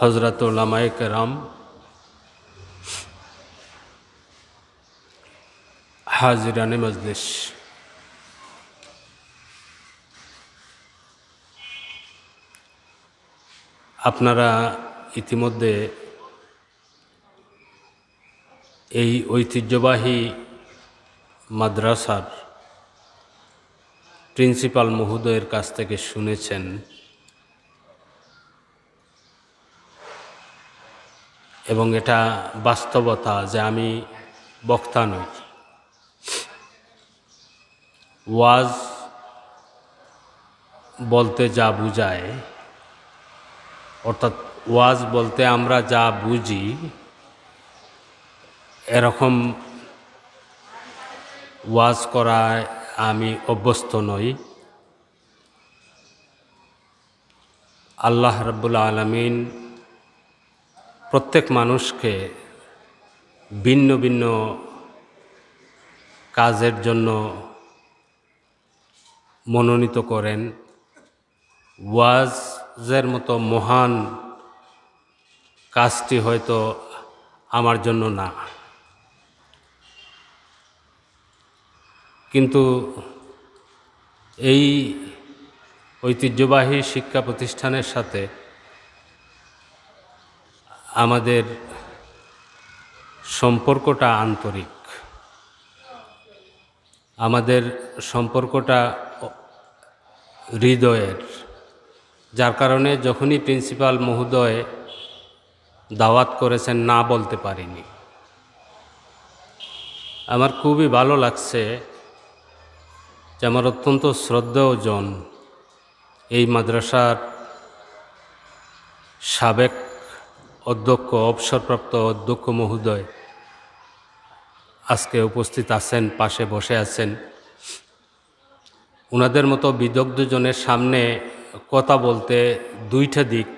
হযরত উলামায়ে কেরাম, হাজিরানে মজলিস, আপনারা ইতিমধ্যে এই ঐতিহ্যবাহী মাদ্রাসার প্রিন্সিপাল মহোদয়ের কাছ থেকে শুনেছেন এবং এটা বাস্তবতা যে আমি বক্তা নই। ওয়াজ বলতে যা বুঝায়, অর্থাৎ ওয়াজ বলতে আমরা যা বুঝি এরকম ওয়াজ করায় আমি অভ্যস্ত নই। আল্লাহ রাব্বুল আলামিন প্রত্যেক মানুষকে ভিন্ন ভিন্ন কাজের জন্য মনোনীত করেন। ওয়াজের মতো মহান কাজটি হয়তো আমার জন্য না, কিন্তু এই ঐতিহ্যবাহী শিক্ষা প্রতিষ্ঠানের সাথে আমাদের সম্পর্কটা আন্তরিক, আমাদের সম্পর্কটা হৃদয়ের, যার কারণে যখনই প্রিন্সিপাল মহোদয় দাওয়াত করেছেন না বলতে পারিনি। আমার খুবই ভালো লাগছে যে আমার অত্যন্ত শ্রদ্ধেয়জন এই মাদ্রাসার সাবেক অধ্যক্ষ, অবসরপ্রাপ্ত অধ্যক্ষ মহোদয় আজকে উপস্থিত আছেন, পাশে বসে আছেন। ওনাদের মতো বিদগ্ধজনের সামনে কথা বলতে দুইটা দিক।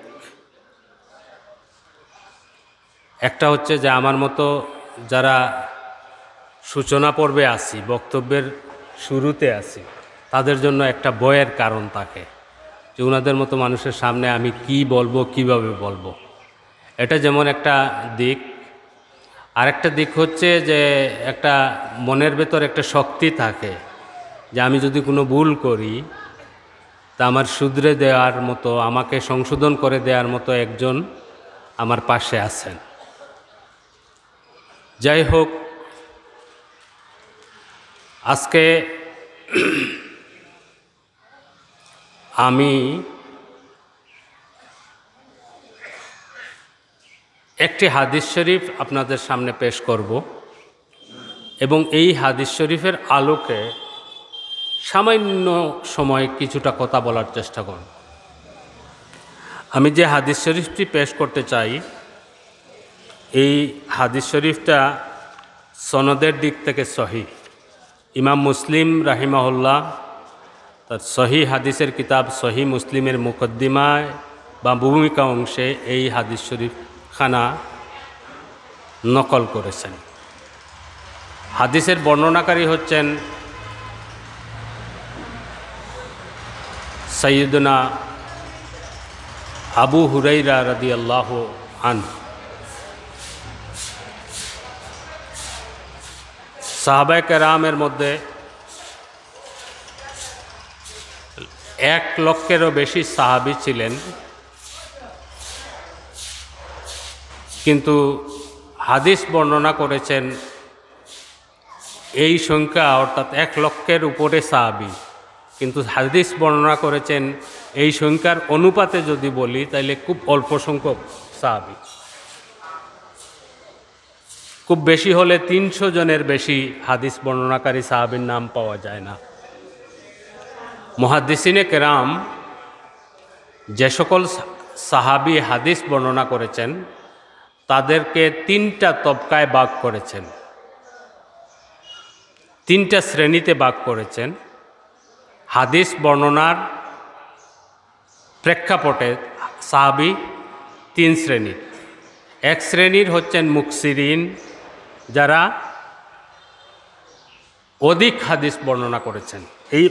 একটা হচ্ছে যে আমার মতো যারা সূচনা পর্বে আছি, বক্তব্যের শুরুতে আছি, তাদের জন্য একটা ভয়ের কারণ থাকে যে ওনাদের মতো মানুষের সামনে আমি কি বলবো, কিভাবে বলবো। এটা যেমন একটা দিক। আরেকটা দিক হচ্ছে যে একটা মনের ভেতর একটা শক্তি থাকে যে আমি যদি কোনো ভুল করি তা আমার শুধরে দেওয়ার মতো, আমাকে সংশোধন করে দেওয়ার মতো একজন আমার পাশে আছেন। যাই হোক, আজকে আমি একটি হাদিস শরীফ আপনাদের সামনে পেশ করব এবং এই হাদিস শরীফের আলোকে সামান্য সময় কিছুটা কথা বলার চেষ্টা করব। আমি যে হাদিস শরীফটি পেশ করতে চাই, এই হাদিস শরীফটা সনদের দিক থেকে সহিহ। ইমাম মুসলিম রাহিমাহুল্লাহ তার সহিহ হাদিসের কিতাব সহিহ মুসলিমের মুকদ্দিমায় বা ভূমিকা অংশে এই হাদিস শরীফ খানা নকল করেছেন। হাদিসের বর্ণনাকারী হচ্ছেন সাইয়্যিদুনা আবু হুরাইরা রাদিয়াল্লাহু আনহু। সাহাবায়ে কেরামের মধ্যে 1 লক্ষেরও বেশি সাহাবী ছিলেন, কিন্তু হাদিস বর্ণনা করেছেন এই সংখ্যা, অর্থাৎ 1 লক্ষের উপরে সাহাবী, কিন্তু হাদিস বর্ণনা করেছেন এই সংখ্যার অনুপাতে যদি বলি তাহলে খুব অল্প সংখ্যক সাহাবী। খুব বেশি হলে 300 জনের বেশি হাদিস বর্ণনাকারী সাহাবীর নাম পাওয়া যায় না। মুহাদ্দিসিনে কেরাম যে সকল সাহাবী হাদিস বর্ণনা করেছেন তাদেরকে 3টা তবকায় ভাগ করেছেন, 3টা শ্রেণীতে ভাগ করেছেন। হাদিস বর্ণনার প্রেক্ষাপটে সাহাবী 3 শ্রেণীর। এক শ্রেণীর হচ্ছেন মুকসিরিন, যারা অধিক হাদিস বর্ণনা করেছেন। এই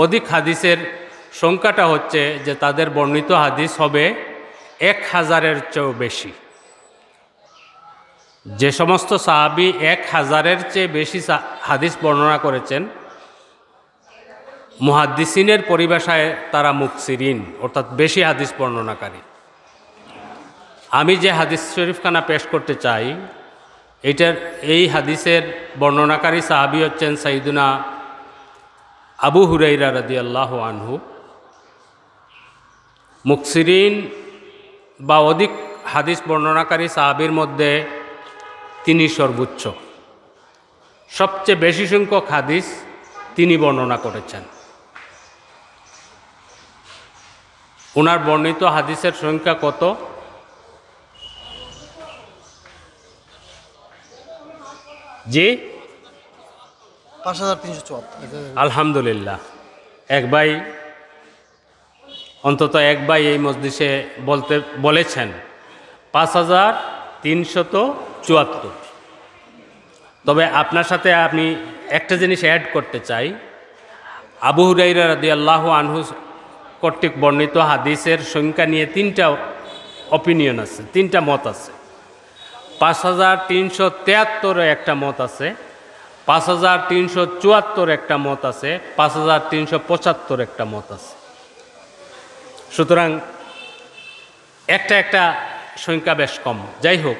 অধিক হাদিসের সংখ্যাটা হচ্ছে যে তাদের বর্ণিত হাদিস হবে 1000-এর চেয়েও বেশি। যে সমস্ত সাহাবী 1000-এর চেয়ে বেশি হাদিস বর্ণনা করেছেন, মুহাদ্দিসিনের পরিভাষায় তারা মুকসিরিন, অর্থাৎ বেশি হাদিস বর্ণনাকারী। আমি যে হাদিস শরীফখানা পেশ করতে চাই, এই হাদিসের বর্ণনাকারী সাহাবী হচ্ছেন সাইয়্যিদুনা আবু হুরায়রা রাদিয়াল্লাহু আনহু। মুকসিরিন বা অধিক হাদিস বর্ণনাকারী সাহাবীর মধ্যে তিনি সর্বোচ্চ, সবচেয়ে বেশি সংখ্যক হাদিস তিনি বর্ণনা করেছেন। ওনার বর্ণিত হাদিসের সংখ্যা কত? জি, 5374। আলহামদুলিল্লাহ। অন্তত এক ভাই এই মজলিসে বলেছেন 5374। তবে আপনার সাথে আমি একটা জিনিস অ্যাড করতে চাই। আবু হুরায়রা রাদিয়াল্লাহু আনহু কর্তৃক বর্ণিত হাদিসের সংখ্যা নিয়ে 3টা অপিনিয়ন আছে, 3টা মত আছে। 5373 একটা মত আছে, 5374 একটা মত আছে, 5375 একটা মত আছে। সুতরাং একটা সংখ্যা বেশ কম। যাই হোক,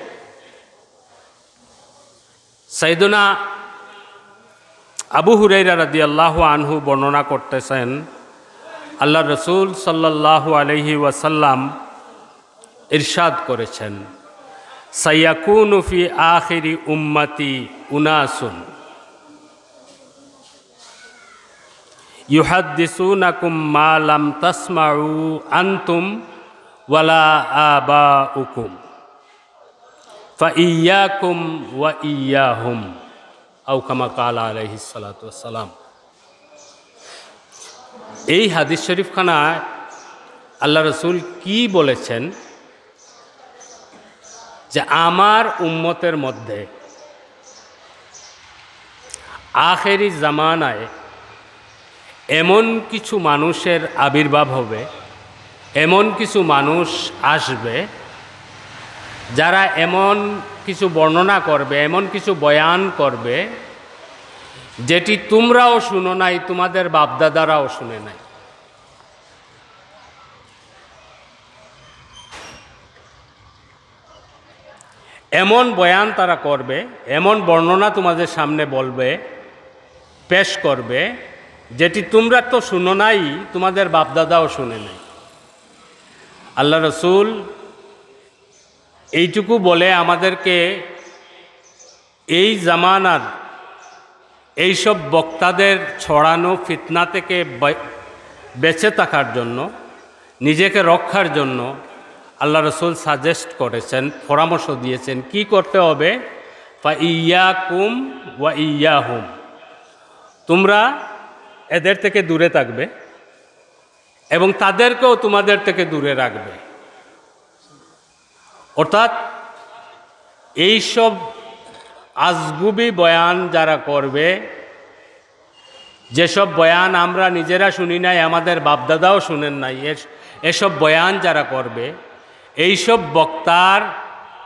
সাইয়্যিদুনা আবু হুরায়রা রাদিয়াল্লাহু আনহু বর্ণনা করতেছেন, আল্লাহ রসুল সাল্লাল্লাহু আলাইহি ওয়াসাল্লাম ইরশাদ করেছেন, সায়াকুনু ফি আখিরি উম্মতি উনাসুন ইউহাদ্দিসুনাকুম মা লাম তাসমাউ আনতুম ওয়ালা আবাউকুম ফাইয়াকুম ওয়া ইয়াহুম আও কামা ক্বালা আলাইহিস সালাতু ওয়াসসালাম। এই হাদিস শরীফখানায় আল্লাহ রসুল কি বলেছেন যে আমার উম্মতের মধ্যে আখেরি জামানায় এমন কিছু মানুষের আবির্ভাব হবে, এমন কিছু মানুষ আসবে যারা এমন কিছু বর্ণনা করবে, এমন কিছু বয়ান করবে যেটি তোমরাও শুনো নাই, তোমাদের বাপদাদারাও শুনে নাই। এমন বয়ান তারা করবে, এমন বর্ণনা তোমাদের সামনে বলবে, পেশ করবে যেটি তোমরা তো শুনো নাই, তোমাদের বাপদাদাও শুনে নাই। আল্লাহ রসুল এইটুকু বলে আমাদেরকে এই জামানার এইসব বক্তাদের ছড়ানো ফিতনা থেকে বেঁচে থাকার জন্য, নিজেকে রক্ষার জন্য আল্লাহ রসুল সাজেস্ট করেছেন, পরামর্শ দিয়েছেন কি করতে হবে। ফাইয়াকুম ওয়া ইয়াহুম, তোমরা এদের থেকে দূরে থাকবে এবং তাদেরকেও তোমাদের থেকে দূরে রাখবে। অর্থাৎ এইসব আজগুবি বয়ান যারা করবে, যেসব বয়ান আমরা নিজেরা শুনি নাই, আমাদের বাপদাদাও শুনেন নাই, এসব বয়ান যারা করবে, এইসব বক্তার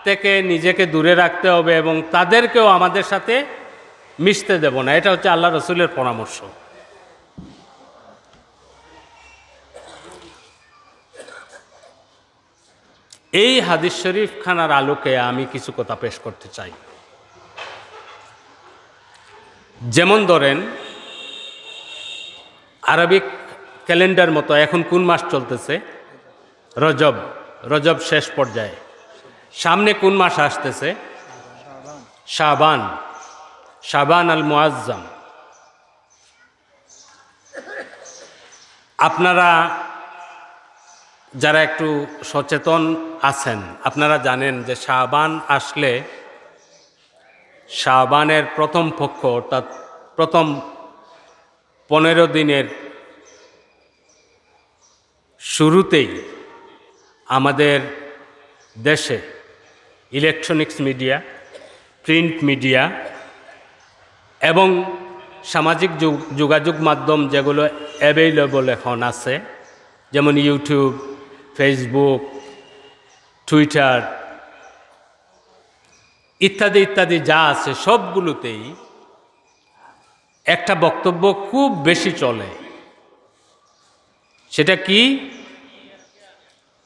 থেকে নিজেকে দূরে রাখতে হবে এবং তাদেরকেও আমাদের সাথে মিশতে দেব না। এটা হচ্ছে আল্লাহ রসুলের পরামর্শ। এই হাদিস শরীফ খানার আলোকে আমি কিছু কথা পেশ করতে চাই। যেমন ধরেন, আরবিক ক্যালেন্ডার মতো এখন কোন মাস চলতেছে? রজব শেষ পর্যায়ে। সামনে কোন মাস আসতেছে? শাবান আল মুআজ্জাম। আপনারা যারা একটু সচেতন আছেন, আপনারা জানেন যে শাবান আসলে শাবানের প্রথম পক্ষ, অর্থাৎ প্রথম 15 দিনের শুরুতেই আমাদের দেশে ইলেকট্রনিক্স মিডিয়া, প্রিন্ট মিডিয়া এবং সামাজিক যোগাযোগ মাধ্যম যেগুলো অ্যাভেইলেবল এখন আছে, যেমন ইউটিউব, ফেসবুক, টুইটার ইত্যাদি ইত্যাদি যা আছে সবগুলোতেই একটা বক্তব্য খুব বেশি চলে। সেটা কি?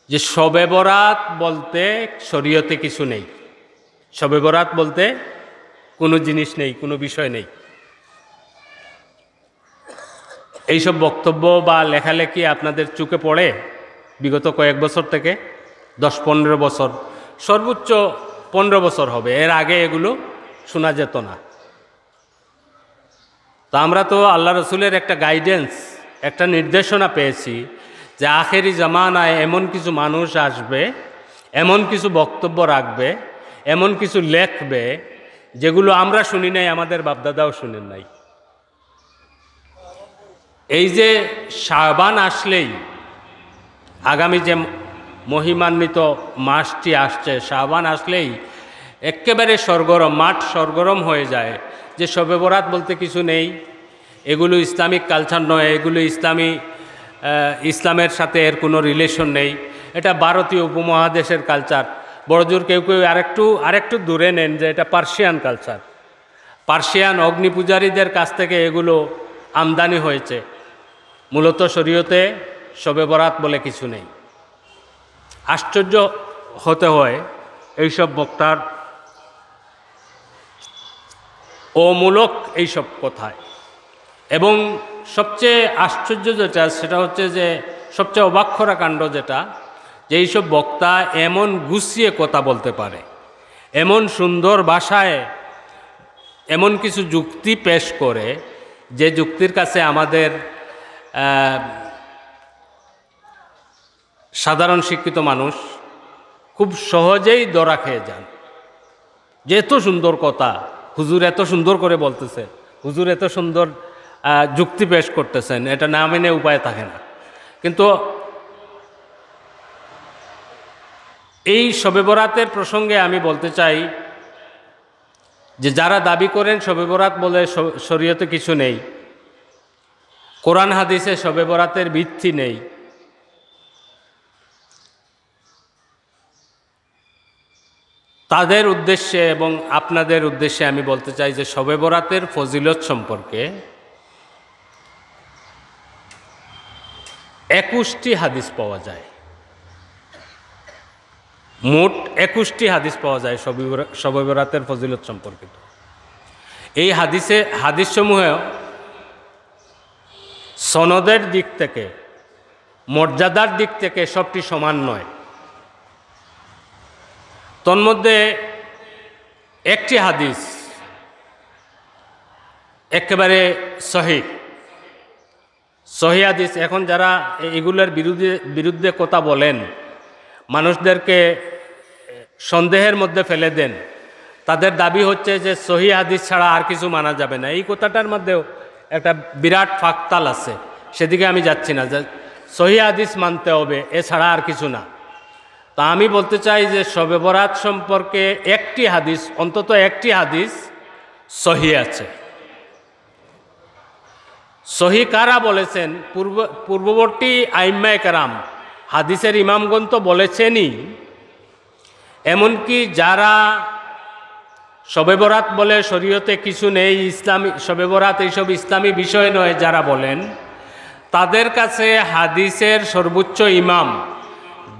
যে শবে বরাত বলতে শরীয়তে কিছু নেই, শবে বরাত বলতে কোনো জিনিস নেই, কোনো বিষয় নেই। এইসব বক্তব্য বা লেখালেখি আপনাদের চোখে পড়ে বিগত কয়েক বছর থেকে? 10-15 বছর, সর্বোচ্চ 15 বছর হবে, এর আগে এগুলো শোনা যেত না। তো আমরা তো আল্লাহ রসুলের একটা গাইডেন্স, একটা নির্দেশনা পেয়েছি যে আখেরি জামানায় এমন কিছু মানুষ আসবে, এমন কিছু বক্তব্য রাখবে, এমন কিছু লেখবে যেগুলো আমরা শুনি নাই, আমাদের বাপদাদাও শুনেন নাই। এই যে শাবান আসলেই, আগামী যে মহিমান্বিত মাসটি আসছে, শাবান আসলেই একেবারে সরগরম, মাঠ সরগরম হয়ে যায় যে শবে বরাত বলতে কিছু নেই, এগুলো ইসলামিক কালচার নয়, এগুলো ইসলামের সাথে এর কোনো রিলেশন নেই, এটা ভারতীয় উপমহাদেশের কালচার। বড়জোর কেউ কেউ আরেকটু দূরে নেন যে এটা পার্সিয়ান কালচার, পার্সিয়ান অগ্নিপূজারীদের কাছ থেকে এগুলো আমদানি হয়েছে। মূলত শরীয়তে শবে বরাত বলে কিছু নেই। আশ্চর্য হতে হয় এইসব বক্তার অমূলক এইসব কথায়। এবং সবচেয়ে আশ্চর্য যেটা, সেটা হচ্ছে যে সবচেয়ে অবাক করা কাণ্ড যেটা, যে এইসব বক্তা এমন গুছিয়ে কথা বলতে পারে, এমন সুন্দর ভাষায় এমন কিছু যুক্তি পেশ করে যে যুক্তির কাছে আমাদের সাধারণ শিক্ষিত মানুষ খুব সহজেই ধরা খেয়ে যান। যে এত সুন্দর কথা, হুজুর এত সুন্দর করে বলতেছে, হুজুর এত সুন্দর যুক্তি পেশ করতেছেন, এটা না মেনে উপায় থাকে না। কিন্তু এই শবে বরাতের প্রসঙ্গে আমি বলতে চাই যে যারা দাবি করেন শবে বরাত বলে শরীয়তে কিছু নেই, কোরআন হাদিসে শবে বরাতের ভিত্তি নেই, তাদের উদ্দেশ্যে এবং আপনাদের উদ্দেশ্যে আমি বলতে চাই যে শবে বরাতের ফজিলত সম্পর্কে 21টি হাদিস পাওয়া যায়। মোট 21টি হাদিস পাওয়া যায় শবে বরাতের ফজিলত সম্পর্কিত। এই হাদিসসমূহে সনদের দিক থেকে, মর্যাদার দিক থেকে সবটি সমান নয়। তন্মধ্যে একটি হাদিস একেবারে সহিহ হাদিস। এখন যারা এগুলোর বিরুদ্ধে কথা বলেন, মানুষদেরকে সন্দেহের মধ্যে ফেলে দেন, তাদের দাবি হচ্ছে যে সহিহ হাদিস ছাড়া আর কিছু মানা যাবে না। এই কথাটার মধ্যেও একটা বিরাট ফাঁকতাল আছে, সেদিকে আমি যাচ্ছি না। যে সহিহ হাদিস মানতে হবে, এছাড়া আর কিছু না। তা আমি বলতে চাই যে শবে বরাত সম্পর্কে একটি হাদিস, অন্তত একটি হাদিস সহিহ আছে। সহিহ কারা বলেছেন? পূর্ববর্তী আইম্মায়ে কেরাম, হাদিসের ইমামগণ তো বলেছেনই, এমনকি যারা শবে বরাত বলে শরীয়তে কিছু নেই, ইসলামী শবে বরাত এইসব ইসলামী বিষয় নয় যারা বলেন, তাদের কাছে হাদিসের সর্বোচ্চ ইমাম,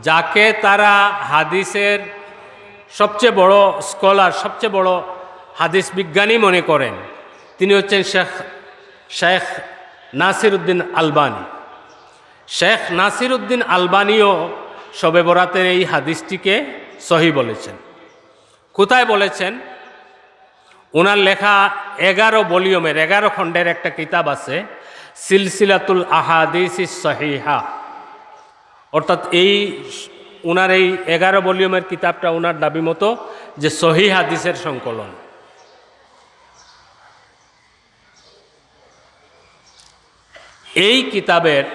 যাকে তারা হাদিসের সবচেয়ে বড় স্কলার, সবচেয়ে বড় হাদিস বিজ্ঞানী মনে করেন, তিনি হচ্ছেন শেখ নাসিরউদ্দিন আলবানী। শেখ নাসিরউদ্দিন আলবানীও শবে বরাতের এই হাদিসটিকে সহিহ বলেছেন। কোথায় বলেছেন? ওনার লেখা 11 ভলিউমের 11 খণ্ডের একটা কিতাব আছে, সিলসিলাতুল আহাদিসিস সহিহা। অর্থাৎ ওনার এই 11 ভলিউমের কিতাবটা ওনার দাবি মতো যে সহিহ হাদিসের সংকলন। এই কিতাবের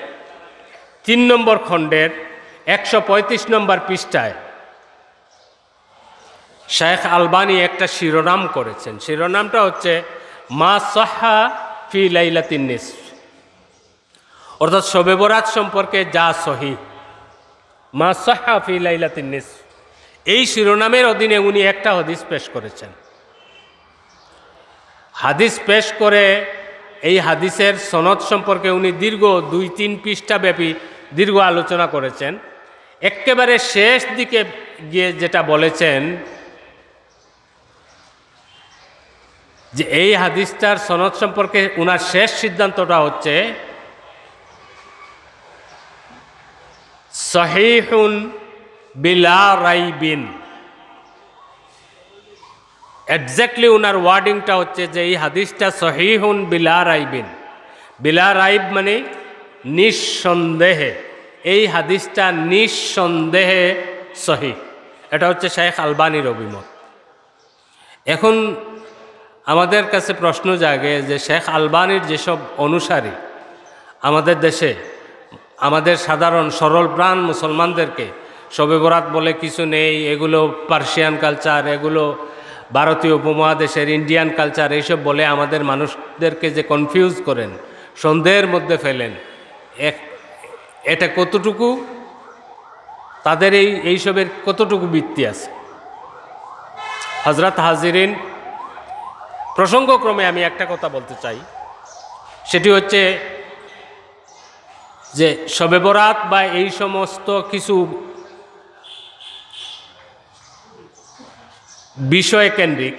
3 নম্বর খণ্ডের 135 নম্বর পৃষ্ঠায় শেখ আলবানী একটা শিরোনাম করেছেন। শিরোনামটা হচ্ছে মা সাহহা ফি লাইলাতিন নিসফ, অর্থাৎ শবে বরাত সম্পর্কে যা সহিহ। মা সাহহা ফি লাইলাতিন নিসফ, এই শিরোনামের অধীনে উনি একটা হাদিস পেশ করেছেন। হাদিস পেশ করে এই হাদিসের সনদ সম্পর্কে উনি দীর্ঘ 2-3 পৃষ্ঠা ব্যাপী দীর্ঘ আলোচনা করেছেন। একেবারে শেষ দিকে গিয়ে যেটা বলেছেন যে এই হাদিসটার সনদ সম্পর্কে উনার শেষ সিদ্ধান্তটা হচ্ছে সহিহুন বিলা রাইবিন। এক্স্যাক্টলি উনার ওয়ার্ডিংটা হচ্ছে যে এই হাদিসটা সহিহুন বিলা রাইবিন। বিলা রাইব মানে নিঃসন্দেহে, এই হাদিসটা নিঃসন্দেহে সহিহ। এটা হচ্ছে শেখ আলবানীর অভিমত। এখন আমাদের কাছে প্রশ্ন জাগে যে শেখ আলবানীর যেসব অনুসারী আমাদের দেশে, আমাদের সাধারণ সরল প্রাণ মুসলমানদেরকে শবে বরাত বলে কিছু নেই, এগুলো পার্সিয়ান কালচার, এগুলো ভারতীয় উপমহাদেশের ইন্ডিয়ান কালচার, এইসব বলে আমাদের মানুষদেরকে যে কনফিউজ করেন, সন্দেহের মধ্যে ফেলেন, এটা কতটুকু তাদের এইসবের কতটুকু ভিত্তি আছে? হযরত হাজিরিন, প্রসঙ্গক্রমে আমি একটা কথা বলতে চাই, সেটি হচ্ছে যে শবে বরাত বা এই সমস্ত কিছু বিষয় কেন্দ্রিক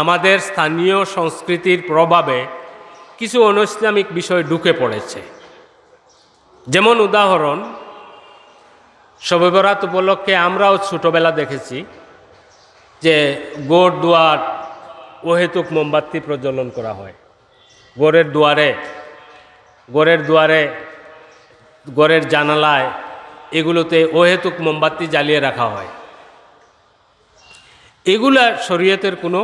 আমাদের স্থানীয় সংস্কৃতির প্রভাবে কিছু অনৈসলামিক বিষয় ঢুকে পড়েছে। যেমন উদাহরণ, শবে বরাত উপলক্ষে আমরাও ছোটোবেলা দেখেছি যে গড় দুয়ার অহেতুক মোমবাতি প্রজ্বলন করা হয়। গড়ের দুয়ারে গড়ের জানালায় এগুলোতে অহেতুক মোমবাতি জ্বালিয়ে রাখা হয়। এগুলা শরীয়তের কোনো,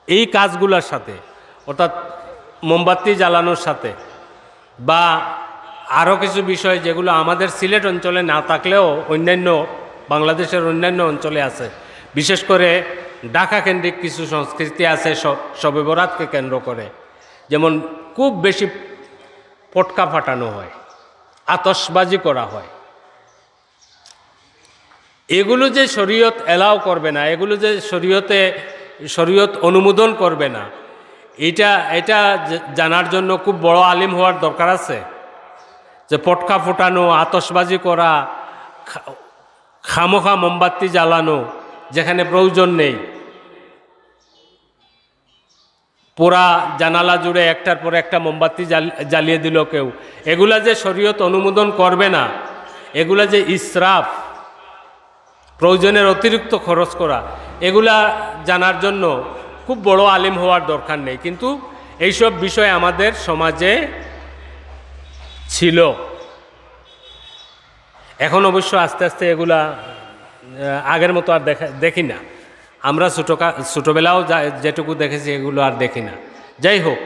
এই কাজগুলোর সাথে অর্থাৎ মোমবাতি জ্বালানোর সাথে বা আরও কিছু বিষয় যেগুলো আমাদের সিলেট অঞ্চলে না থাকলেও অন্যান্য বাংলাদেশের অন্যান্য অঞ্চলে আছে, বিশেষ করে ঢাকা কেন্দ্রিক কিছু সংস্কৃতি আছে শবে বরাতকে কেন্দ্র করে। যেমন খুব বেশি পটকা ফাটানো হয়, আতশবাজি করা হয়। এগুলো যে শরীয়ত এলাও করবে না, এগুলো যে শরীয়ত অনুমোদন করবে না, এটা জানার জন্য খুব বড় আলিম হওয়ার দরকার আছে। যে পটকা ফোটানো, আতশবাজি করা, খামোখা মোমবাতি জ্বালানো যেখানে প্রয়োজন নেই, পুরা জানালা জুড়ে একটার পর একটা মোমবাতি জ্বালিয়ে দিল কেউ, এগুলা যে শরীয়ত অনুমোদন করবে না, এগুলা যে ইসরাফ, প্রয়োজনের অতিরিক্ত খরচ করা, এগুলা জানার জন্য খুব বড় আলিম হওয়ার দরকার নেই। কিন্তু এইসব বিষয় আমাদের সমাজে ছিল। এখন অবশ্য আস্তে আস্তে এগুলা আগের মতো আর দেখি না। আমরা ছোটোবেলাও যেটুকু দেখেছি এগুলো আর দেখি না। যাই হোক,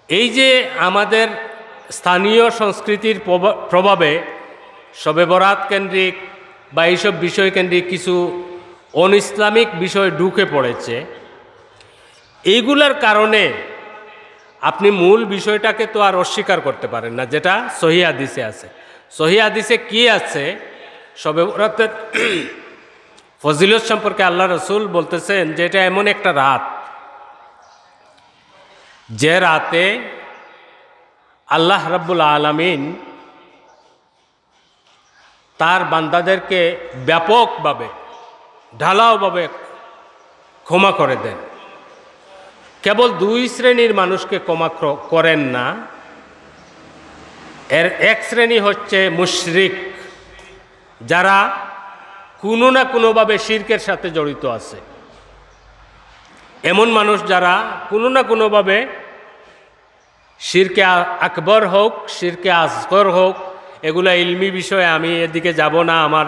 এই যে আমাদের স্থানীয় সংস্কৃতির প্রভাবে শবে বরাত কেন্দ্রিক বা এইসব বিষয় কেন্দ্রিক কিছু অনইসলামিক বিষয় ঢুকে পড়েছে, এইগুলার কারণে আপনি মূল বিষয়টাকে তো আর অস্বীকার করতে পারেন না, যেটা সহিহ হাদিসে আছে। সহিহ হাদিসে কি আছে? শবে বরাতের ফজিলত সম্পর্কে আল্লাহ রসুল বলতেছেন যে এটা এমন একটা রাত, যে রাতে আল্লাহ রাব্বুল আলামিন তার বান্দাদেরকে ব্যাপকভাবে, ঢালাওভাবে ক্ষমা করে দেন। কেবল 2 শ্রেণীর মানুষকে ক্ষমা করেন না। এর এক শ্রেণী হচ্ছে মুশরিক, যারা কোনো না কোনোভাবে শিরকের সাথে জড়িত আছে। এমন মানুষ যারা কোনো না কোনোভাবে শিরকে আকবর হোক, শিরকে আসগর হোক, এগুলা ইলমি বিষয়ে আমি এদিকে যাব না, আমার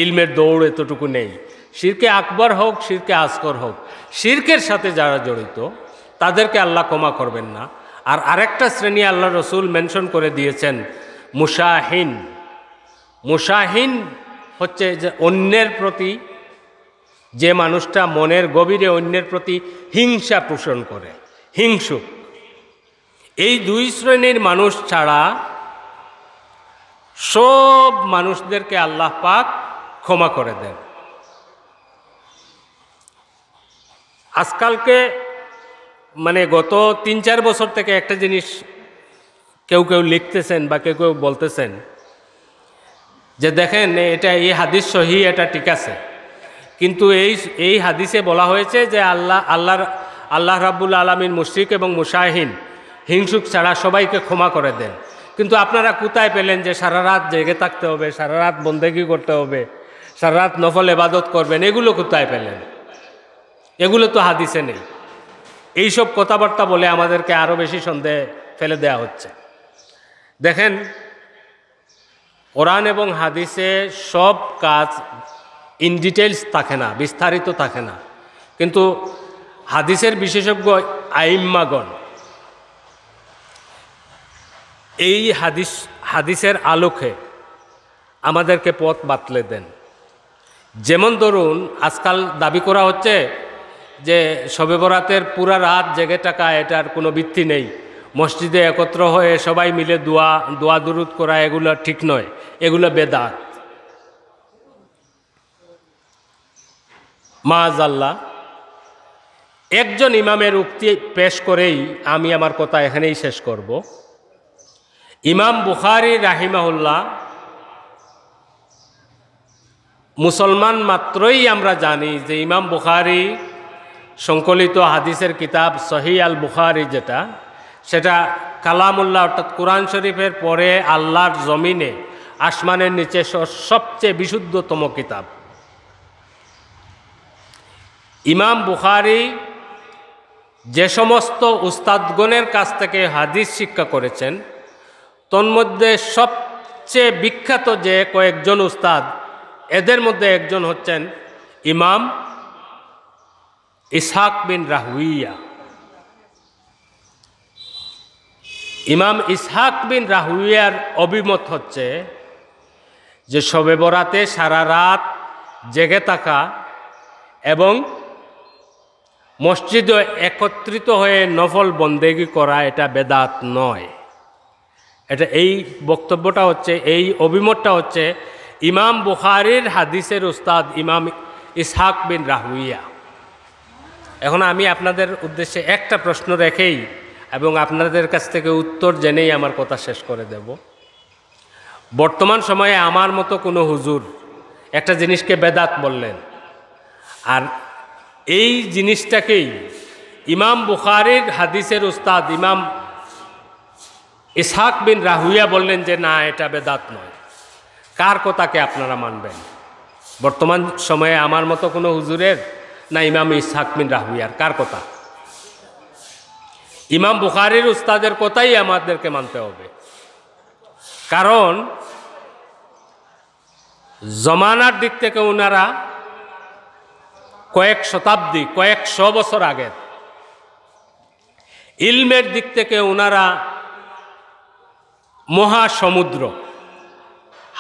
ইলমের দৌড় এতটুকু নেই। শিরকে আকবর হোক, শিরকে আসগর হোক, শিরকের সাথে যারা জড়িত তাদেরকে আল্লাহ ক্ষমা করবেন না। আর আরেকটা শ্রেণী আল্লাহ রসুল মেনশন করে দিয়েছেন, মুশাহিন। মুশাহিন হচ্ছে যে অন্যের প্রতি, যে মানুষটা মনের গভীরে অন্যের প্রতি হিংসা পোষণ করে, হিংসুক। এই 2 শ্রেণীর মানুষ ছাড়া সব মানুষদেরকে আল্লাহ পাক ক্ষমা করে দেন। আজকালকে মানে গত 3-4 বছর থেকে একটা জিনিস কেউ কেউ লিখতেছেন বা কেউ কেউ বলতেছেন যে দেখেন এটা এই হাদিস সহি, এটা ঠিক আছে, কিন্তু এই হাদিসে বলা হয়েছে যে আল্লাহ রাব্বুল আলামিন মুশরিক এবং মুশাহিন হিংসুক ছাড়া সবাইকে ক্ষমা করে দেন। কিন্তু আপনারা কোথায় পেলেন যে সারা রাত জেগে থাকতে হবে, সারা রাত বন্দেগি করতে হবে, সারা রাত নফল ইবাদত করবেন? এগুলো কোথায় পেলেন? এগুলো তো হাদিসে নেই। এইসব কথাবার্তা বলে আমাদেরকে আরও বেশি সন্দেহে ফেলে দেওয়া হচ্ছে। দেখেন, কোরআন এবং হাদিসে সব কাজ ইন ডিটেলস থাকে না, বিস্তারিত থাকে না, কিন্তু হাদিসের বিশেষজ্ঞ আইম্মাগণ এই হাদিসের আলোকে আমাদেরকে পথ বাতলে দেন। যেমন ধরুন, আজকাল দাবি করা হচ্ছে যে শবে বরাতের পুরা রাত জেগে থাকা এটার কোনো ভিত্তি নেই, মসজিদে একত্র হয়ে সবাই মিলে দোয়া দুরুদ করা এগুলো ঠিক নয়, এগুলো বেদাত। মাআযাল্লাহ, একজন ইমামের উক্তি পেশ করেই আমি আমার কথা এখানেই শেষ করব। ইমাম বুখারী রাহিমাহুল্লাহ, মুসলমান মাত্রই আমরা জানি যে ইমাম বুখারী সংকলিত হাদিসের কিতাব সহিহ আল বুখারী যেটা, সেটা কালামুল্লাহ অর্থাৎ কোরআন শরীফের পরে আল্লাহর জমিনে আসমানের নিচে সবচেয়ে বিশুদ্ধতম কিতাব। ইমাম বুখারী যে সমস্ত উস্তাদগণের কাছ থেকে হাদিস শিক্ষা করেছেন, তন্মধ্যে সবচেয়ে বিখ্যাত যে কয়েকজন উস্তাদ, এদের মধ্যে একজন হচ্ছেন ইমাম ইসহাক বিন রাহুইয়া। ইমাম ইসহাক বিন রাহুইয়ার অভিমত হচ্ছে যে শবে বরাতে সারা রাত জেগে থাকা এবং মসজিদে একত্রিত হয়ে নফল বন্দেগি করা এটা বেদাত নয়। এটা এই বক্তব্যটা হচ্ছে, এই অভিমতটা হচ্ছে ইমাম বুখারীর হাদিসের উস্তাদ ইমাম ইসহাক বিন রাহুইয়া। এখন আমি আপনাদের উদ্দেশ্যে একটা প্রশ্ন রেখেই এবং আপনাদের কাছ থেকে উত্তর জেনেই আমার কথা শেষ করে দেব। বর্তমান সময়ে আমার মতো কোনো হুজুর একটা জিনিসকে বেদাত বললেন, আর এই জিনিসটাকেই ইমাম বুখারীর হাদিসের উস্তাদ ইমাম ইসহাক বিন রাহুইয়া বললেন যে না, এটা বেদাত নয়। কার কথাকে আপনারা মানবেন? বর্তমান সময়ে আমার মতো কোনো হুজুরের, না ইমাম ইসহাক বিন রাহুইয়ার? কার কথা? ইমাম বুখারীর উস্তাদের কথাই আমাদেরকে মানতে হবে। কারণ জমানার দিক থেকে ওনারা কয়েক শতাব্দী, কয়েকশো বছর আগের, ইলমের দিক থেকে ওনারা মহাসমুদ্র।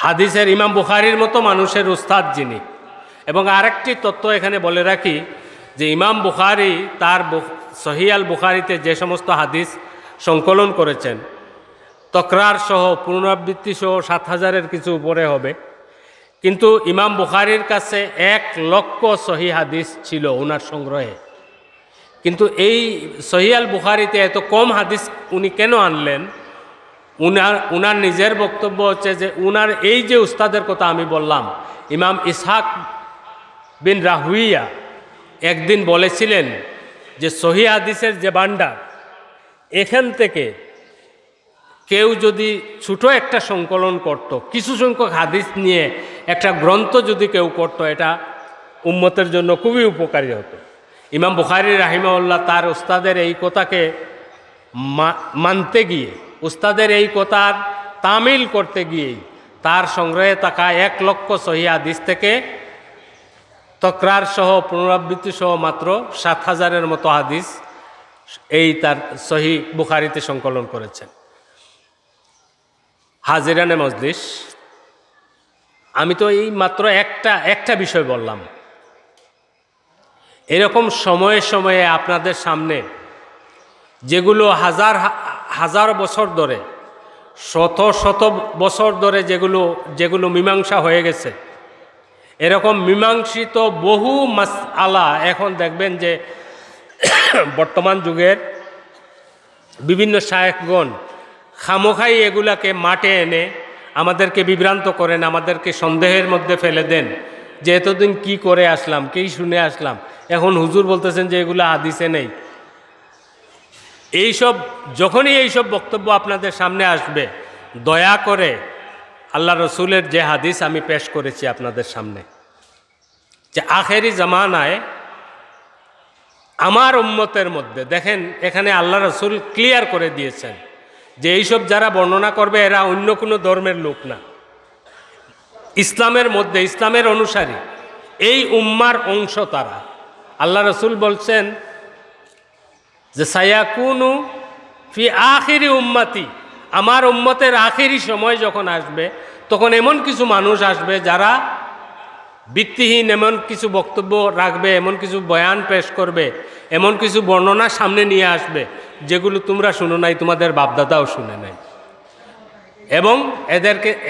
হাদিসের ইমাম বুখারীর মতো মানুষের উস্তাদ যিনি। এবং আরেকটি তথ্য এখানে বলে রাখি যে ইমাম বুখারী তার সহিহ আল বুখারীতে যে সমস্ত হাদিস সংকলন করেছেন, তকরার সহ, পুনরাবৃত্তি সহ ৭,০০০-এর কিছু উপরে হবে, কিন্তু ইমাম বুখারীর কাছে ১,০০,০০০ সহিহ হাদিস ছিল ওনার সংগ্রহে। কিন্তু এই সহিহ আল বুখারীতে এত কম হাদিস উনি কেন আনলেন? উনার নিজের বক্তব্য হচ্ছে যে উনার এই যে উস্তাদের কথা আমি বললাম, ইমাম ইসহাক বিন রাহুইয়া একদিন বলেছিলেন যে সহিহ হাদিসের যে ভান্ডার, এখান থেকে কেউ যদি ছোটো একটা সংকলন করত, কিছু সংখ্যক হাদিস নিয়ে একটা গ্রন্থ যদি কেউ করত, এটা উম্মতের জন্য খুবই উপকারী হতো। ইমাম বুখারী রাহিমাহুল্লাহ তার উস্তাদের এই কথাকে মানতে গিয়ে, উস্তাদের এই কথার তামিল করতে গিয়েই তার সংগ্রহে থাকা ১,০০,০০০ সহিহ হাদিস থেকে তকরার সহ, পুনরাবৃত্তি সহ মাত্র ৭,০০০-এর মতো হাদিস এই তার সহিহ বুখারীতে সংকলন করেছেন। হাজিরানে মজলিস, আমি তো এই মাত্র একটা বিষয় বললাম। এরকম সময়ে সময়ে আপনাদের সামনে যেগুলো হাজার বছর ধরে, শত শত বছর ধরে যেগুলো মীমাংসা হয়ে গেছে, এরকম মীমাংসিত বহু মাসআলা এখন দেখবেন যে বর্তমান যুগের বিভিন্ন শায়েখগণ খামোখাই এগুলাকে মাঠে এনে আমাদেরকে বিভ্রান্ত করেন, আমাদেরকে সন্দেহের মধ্যে ফেলে দেন যে এতদিন কি করে আসলাম, কি শুনে আসলাম, এখন হুজুর বলতেছেন যে এগুলো হাদিসে নেই। যখনই এইসব বক্তব্য আপনাদের সামনে আসবে, দয়া করে আল্লাহ রসুলের যে হাদিস আমি পেশ করেছি আপনাদের সামনে, যে আখেরি জামানায় আমার উম্মতের মধ্যে, দেখেন এখানে আল্লাহ রসুল ক্লিয়ার করে দিয়েছেন যে এইসব যারা বর্ণনা করবে এরা অন্য কোনো ধর্মের লোক না, ইসলামের মধ্যে, ইসলামের অনুসারী, এই উম্মার অংশ তারা। আল্লাহ রসুল বলছেন যে সায়াকুনু ফি আখিরি উম্মতি, আমার উম্মতের আখিরি সময় যখন আসবে তখন এমন কিছু মানুষ আসবে যারা ভিত্তিহীন এমন কিছু বক্তব্য রাখবে, এমন কিছু বয়ান পেশ করবে, এমন কিছু বর্ণনা সামনে নিয়ে আসবে যেগুলো তোমরা শুনো নাই, তোমাদের বাপদাদাও শুনে নাই। এবং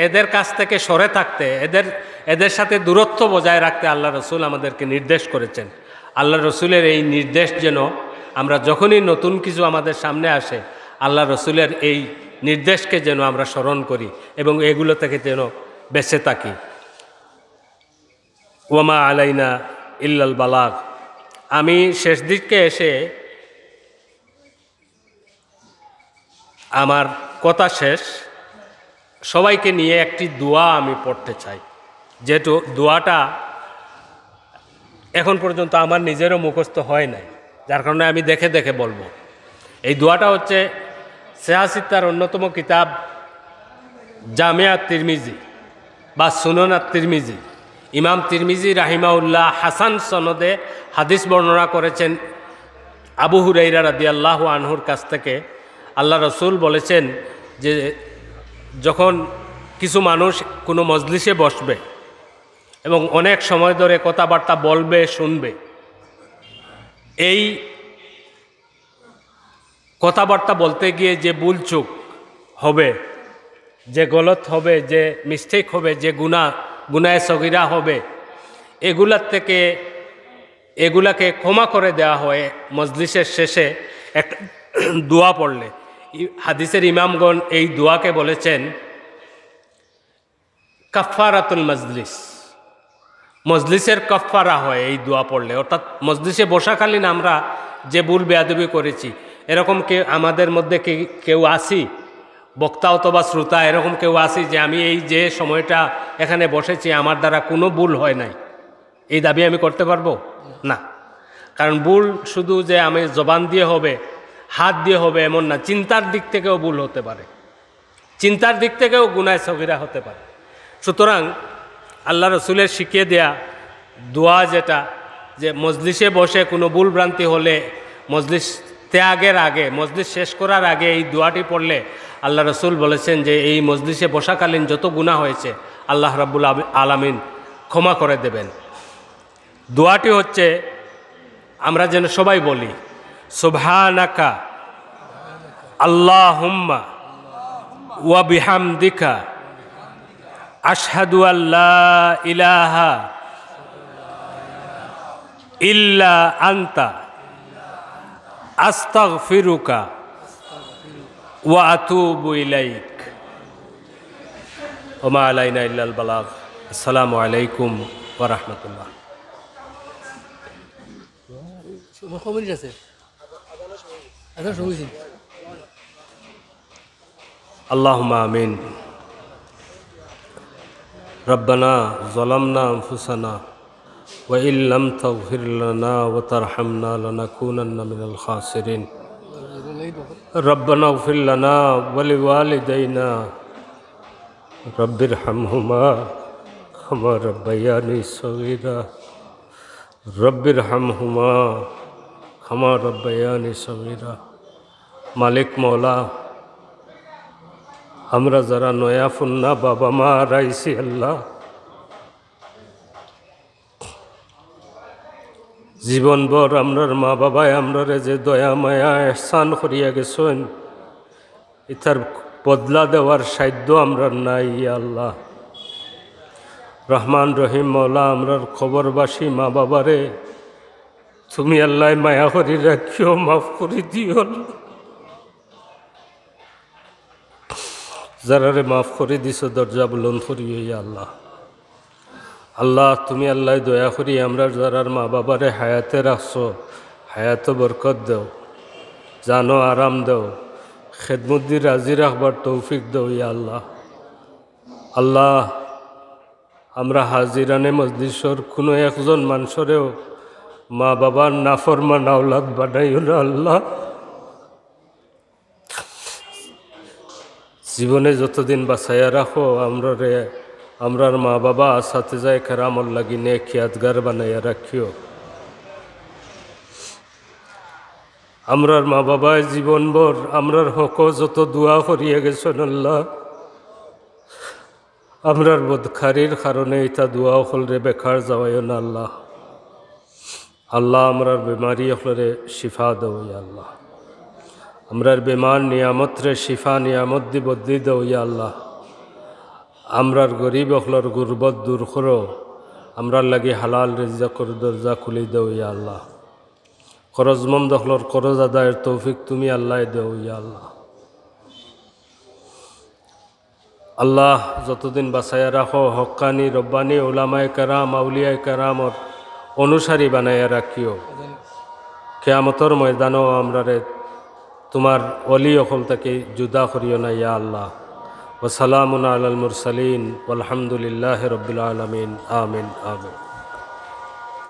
এদের কাছ থেকে সরে থাকতে, এদের সাথে দূরত্ব বজায় রাখতে আল্লাহ রসুল আমাদেরকে নির্দেশ করেছেন। আল্লাহ রসুলের এই নির্দেশ যেন আমরা যখনই নতুন কিছু আমাদের সামনে আসে, আল্লাহ রসুলের এই নির্দেশকে যেন আমরা স্মরণ করি এবং এগুলো থেকে যেন বেঁচে থাকি। ওয়ামা আলাইনা ইল্লাল বালাগ। আমি শেষ দিকে এসে আমার কথা শেষ, সবাইকে নিয়ে একটি দোয়া আমি পড়তে চাই, যেহেতু দোয়াটা এখন পর্যন্ত আমার নিজেরও মুখস্থ হয় নাই, যার কারণে আমি দেখে দেখে বলবো। এই দোয়াটা হচ্ছে সিহাসিত্তার অন্যতম কিতাব জামিয়া তিরমিজি বা সুনন তিরমিজি। ইমাম তিরমিজি রাহিমাউল্লাহ হাসান সনদে হাদিস বর্ণনা করেছেন আবু হুরাইরা রাদিয়াল্লাহু আনহুর কাছ থেকে। আল্লাহ রসুল বলেছেন যে যখন কিছু মানুষ কোনো মজলিসে বসবে এবং অনেক সময় ধরে কথাবার্তা বলবে, শুনবে, এই কথাবার্তা বলতে গিয়ে যে ভুলচুক হবে, যে গলত হবে, যে মিস্টেক হবে, যে গুনায়ে সগীরা হবে, এগুলাকে ক্ষমা করে দেওয়া হয় মজলিসের শেষে একটা দোয়া পড়লে। হাদিসের ইমামগণ এই দোয়াকে বলেছেন কাফফারাতুল মজলিস। মজলিসের কাফফারা হয় এই দোয়া পড়লে, অর্থাৎ মজলিসে বসাকালীন আমরা যে ভুল বেয়াদবি করেছি, এরকম আমাদের মধ্যে কেউ আসি, বক্তা অথবা শ্রোতা, এরকম কেউ আসি যে আমি এই যে সময়টা এখানে বসেছি আমার দ্বারা কোনো ভুল হয় নাই, এই দাবি আমি করতে পারবো না। কারণ ভুল শুধু যে আমি জবান দিয়ে হবে, হাত দিয়ে হবে এমন না, চিন্তার দিক থেকেও ভুল হতে পারে, চিন্তার দিক থেকেও গুনায়ে সগীরা হতে পারে। সুতরাং আল্লাহ রসুলের শিখিয়ে দেয়া দোয়া যেটা, যে মজলিসে বসে কোনো ভুল ভ্রান্তি হলে মজলিস ত্যাগের আগে, মজলিস শেষ করার আগে এই দোয়াটি পড়লে আল্লাহ রসুল বলেছেন যে এই মজলিসে বসাকালীন যত গুনাহ হয়েছে আল্লাহ রাব্বুল আলামিন ক্ষমা করে দেবেন। দোয়াটি হচ্ছে, আমরা যেন সবাই বলি, সুবহানাকা আল্লাহুম্মা ওয়া বিহামদিকা আশহাদু আল্লা ইলাহা ইল্লা আনতা আস্তাগফিরুকা ওয়া আতুবু ইলাইক ওয়া মা আলাইনা ইল্লাল বালাগ। আসসালামু আলাইকুম ওয়া রাহমাতুল্লাহ। আল্লাহুম্মা আমিন। রব্বানা যালামনা আনফুসানা ওয়া ইল্লাম তাগফির লানা ওয়া তারহামনা লানাকুনান্না মিনাল খাসিরিন। রব্বানা ইগফির লানা ওয়া লিওয়ালিদাইনা রব্বিরহামহুমা কামা রাব্বায়ানি সগীরা। রব্বিরহামহুমা কামা রাব্বায়ানি সগীরা। মালিক মওলা, আমরা যারা নয়া ফুন্না বাবা মা রাইছি, আল্লাহ জীবনভর আমরার মা বাবায় আমরারে যে দয়া মায়া এহসান করিয়া গেছেন, ইতার বদলা দেওয়ার সাধ্য আমরার নাই। আল্লাহ রহমান রহিম মৌলা আমরার খবরবাসী মা বাবারে তুমি আল্লাহ মায়া করি রাখিও, মাফ করে দিও। যারারে মাফ করে দিছ দরজা বুলন্দ করিও ইয়া আল্লাহ। আল্লাহ তুমি আল্লাহ দয়া করি আমরা যারার মা বাবারে হায়াতে রাখছো, হায়াতে বরকত দেও, জানো আরাম দেও, খেদমত রাজি রাখবার তৌফিক দেও ইয়া আল্লাহ। আল্লাহ আমরা হাজিরানে মজলিসর কোনো একজন মানুষরেও মা বাবার নাফরমান আওলাদ বানাইও না আল্লাহ। জীবনে যতদিন বাঁচাইয়া রাখো আমরার মা বাবা সাথে যায় কেরামর লাগি নে খিয়াতগার বানাইয়া রাখিও। আমরার মা বাবায় জীবনভর আমরার হক যত দোয়া করিয়া গেছেন আল্লাহ, আমরার বদখারির কারণে এটা দোয়া হলরে বেকার যাওয়াইও না আল্লাহ। আল্লাহ আমরার বেমারি হলরে শিফা দেও ইয়া আল্লাহ। আমরার বেমার নিয়ামত রে শিফা নিয়ামত দি বদলি দেও ইয়া আল্লাহ। আমরার গরিব হলর গুরবত দূর করো, আমরার লাগি হালাল রিজকের দরজা খুলি দেও ইয়া আল্লাহ। করজমন্দ হলর করজ আদায়ের তৌফিক তুমি আল্লাহ দেও ইয়া আল্লাহ। আল্লাহ যতদিন বাঁচাইয়া রাখো হক্কানি রব্বানি ওলামায়ে কেরাম আউলিয়ায়ে কেরামর অনুসারী বানাইয়া রাখিও। কিয়ামতের ময়দানও আমরারে তোমার ওলি অকল থেকে জুদা করিও না ইয়া আল্লাহ। ওয়া সালামুন আলাল মুরসালিন ওয়ালহামদুলিল্লাহি রাব্বিল আলামিন। আমিন আমিন।